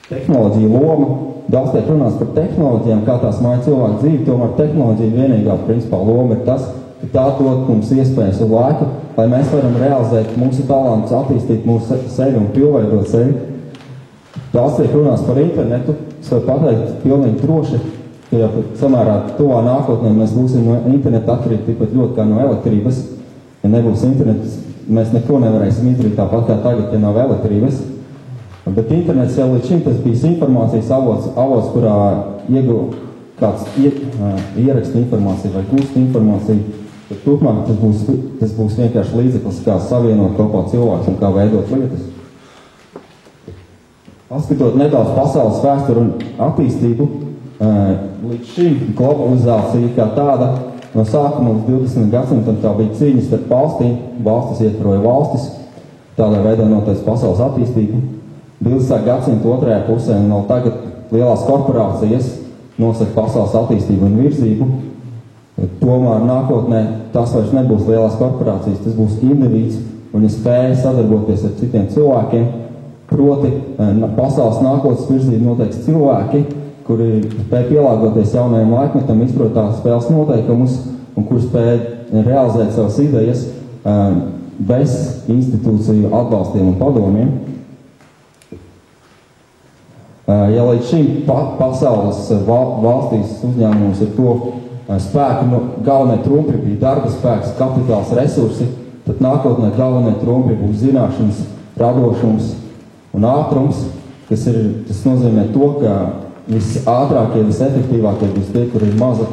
Tehnoloģija loma, daudz tiek runāts par tehnoloģijām, kā tās maina cilvēku dzīvi, tomēr tehnoloģija vienīgā principā loma ir tas, ka tā dod mums iespējas un laiku, lai mēs varam realizēt mūsu talantus, attīstīt mūsu sevi un pilnveidot sevi. Daudz tiek runāts par internetu, es varu pateikt pilnīgi droši, ka samērā tuvā nākotnē mēs būsim no interneta atkarīgi tikpat ļoti kā no elektrības. Ja nebūs internets, mēs neko nevarēsim izdarīt tāpat kā tagad, ja nav elektrības. Bet internets jau līdz šim tas bijis informācijas avots, kurā kāds ieraksta informāciju vai gūst informāciju. Bet turpmāk tas būs vienkārši līdzeklis, kā savienot kopā cilvēkus un kā veidot lietas. Paskatot nedaudz pasaules vēsturi un attīstību, līdz šim globalizācija kā tāda no sākuma līdz 20. gadsimtam tā bija cīņas starp valstīm, valstis ietvaroja valstis, tādā veidā notiek pasaules attīstību. 20. gadsimta otrajā pusē un vēl tagad lielās korporācijas nosaka pasaules attīstību un virzību. Tomēr nākotnē tas vairs nebūs lielās korporācijas, tas būs individs un ja spēja sadarboties ar citiem cilvēkiem. Proti, pasaules nākotnes virzību noteiks cilvēki, kuri spēj pielāgoties jaunajam laikmetam, izprot tās spēles noteikumus un kuri spēj realizēt savas idejas bez institūciju atbalstiem un padomiem. Ja līdz šim pasaules valstīs uzņēmumos ir to spēku, galvenie trumpi bija darba spēks, kapitāls, resursi, tad nākotnē galvenie trumpi būs zināšanas, radošums un ātrums, tas nozīmē to, ka visātrākie, visefektīvākie būs tie, kur ir maza,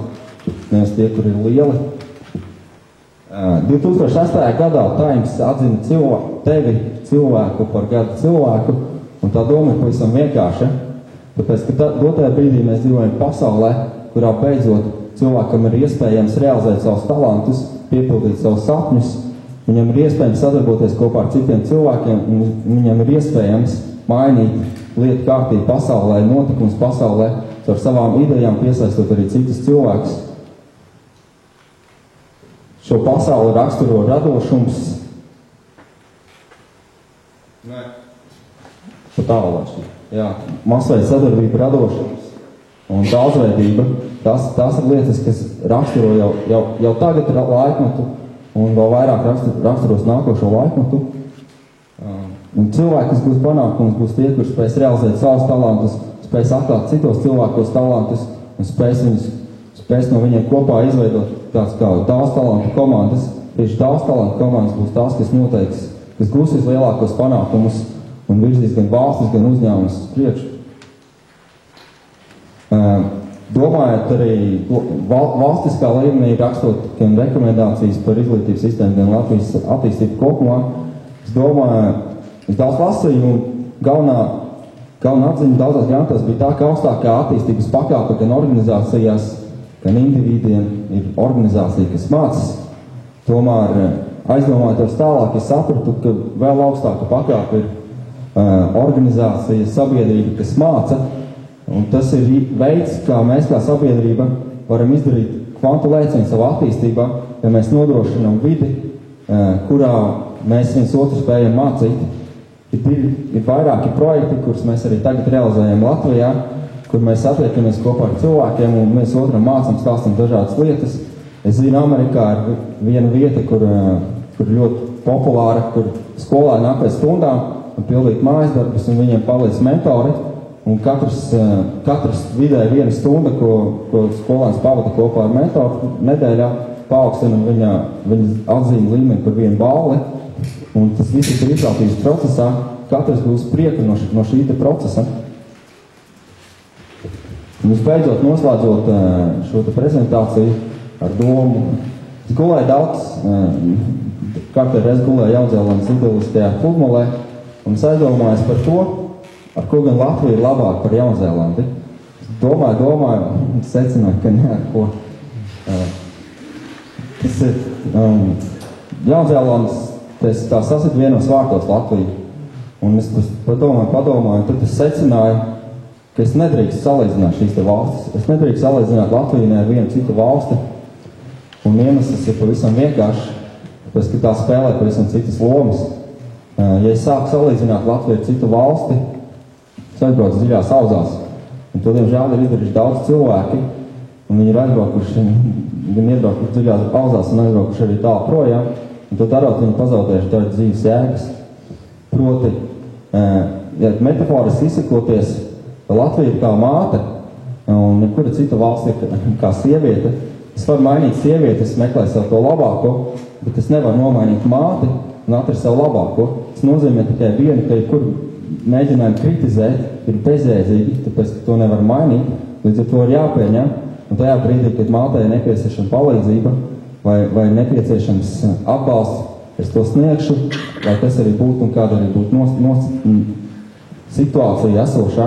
nevis tie, kur ir lieli. 2008. gadā Times atzina tevi cilvēku par gada cilvēku, un tā doma ir pavisam vienkārša, tāpēc, ka dotajā brīdī mēs dzīvojam pasaulē, kurā beidzot cilvēkam ir iespējams realizēt savus talantus, piepildīt savus sapņus, viņam ir iespējams sadarboties kopā ar citiem cilvēkiem, un viņam ir iespējams mainīt lietu kārtību pasaulē, notikums pasaulē, ar savām idejām piesaistot arī citus cilvēkus. Šo pasauli raksturo radošums. Masveida sadarbība, radošums un daudzveidība. Tās ir lietas, kas raksturo jau tagad laikmetu un vēl vairāk raksturos nākošo laikmetu. Un cilvēki, kas būs panākums, būs tie, kur spēs realizēt savus talantus, spēs atklāt citos cilvēkos talantus un spēs no viņiem kopā izveidot tāds kā daudz talantu komandas. Tieši daudz talantu komandas būs tās, kas noteiks, kas gūs vislielākos panākumus un virzīs gan valstis, gan uzņēmumus uz priekšu. Domājot arī valstiskā līmenī, rakstot gan rekomendācijas par izglītības sistēmu, gan Latvijas attīstību kopumā, es domāju, es daudz lasīju un galvenā atziņa daudzās grāmatās bija tā, ka augstākā attīstības pakāpe gan organizācijās, gan individiem ir organizācija, kas mācas. Tomēr aizdomājoties tālāk, es sapratu, ka vēl augstāka pakāpe ir organizācija, sabiedrība, kas māca, un tas ir veids, kā mēs kā sabiedrība varam izdarīt kvantu lēcienu savā attīstībā, ja mēs nodrošinām vidi, kurā mēs viens otru spējam mācīt. Ir vairāki projekti, kurus mēs arī tagad realizējam Latvijā, kur mēs atliekamies kopā ar cilvēkiem un mēs otram mācam, stāstam dažādas lietas. Es zinu, Amerikā ir viena vieta, kur ļoti populāra, kur skolēni nāk pēc stundām un pildīt mājas darbus, un viņiem palīdz mentori, un katrs vidēji viena stunda, ko skolēns pavada kopā ar mentoru nedēļā, paaugstina viņa atzīme līmeni par vienu balli, un tas viss ir izceltības procesā, katrs būs prieku no šī procesa. Un visbeidzot, noslēdzot šo prezentāciju ar domu, es gulēju daudz, kārtēju reiz gulēju Jaunzēlandes idiliskajā pludmalē, un es aizdomājos par to, ar ko gan Latvija ir labāk par Jaunzēlandi. Es domāju, un secināju, ka ne ar ko. Tas ir Jaunzēlandes, tā sasit vienos vārtos Latviju. Un es padomāju, un tad es secināju, ka es nedrīkst salīdzināt šīs te valstis. Es nedrīkst salīdzināt Latviju ne ar vienu citu valsti. Un iemesls ir pavisam vienkārši, tāpēc, ka tā spēlē pavisam citas lomas. Ja es sāku salīdzināt Latviju ar citu valsti, es aizbraucu dziļās auzās. Un to, diemžēl, ir izdarījuši daudz cilvēki, un viņi ir aizbraukuši, viņi iebraukuši dziļās auzās un aizbraukuši arī tālu projām, un to darot, viņi pazaudējuši tādu dzīves jēgas. Proti, ja metaforiski izsakoties, Latvija ir kā māte, un nekura cita valsts ir kā sieviete. Es varu mainīt sievieti, es meklēju sev to labāko, bet es nevaru nomainīt māti un atrast sev labāko. Tas nozīmē tikai vienu, ka jebkur mēģinājumu kritizēt ir bezjēdzīgi, tāpēc, ka to nevar mainīt, līdz ar to ir jāpieņem. Un tajā brīdī, kad mātei ir nepieciešama palīdzība vai nepieciešams atbalsts, es to sniegšu, lai tas arī būtu un kāda arī būtu situācija esošā,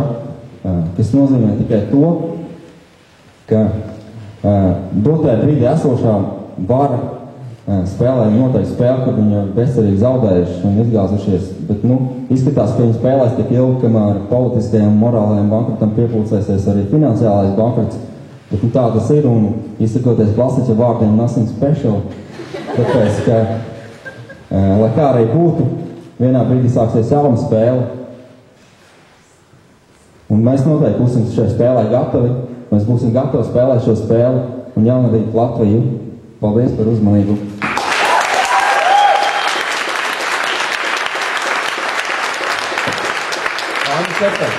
kas nozīmē tikai to, ka dotajā brīdī esošā vara spēlē noteikti spēli, kad viņi ir bezcerīgi zaudējuši un izgāzušies, bet, izskatās, ka viņi spēlēs tik ilgi, kamēr politiskajam, morālajam bankrotam piepulcēsies arī finansiālais bankrots, bet tā tas ir, un izsakoties klasiķa vārdiem nothing special, tāpēc, ka, lai kā arī būtu, vienā brīdī sāksies jauna spēle, un mēs noteikti būsim šai spēlē gatavi, mēs būsim gatavi spēlēt šo spēli un jaunradīt Latviju. Paldies par uzmanību! Ārvis Cepers.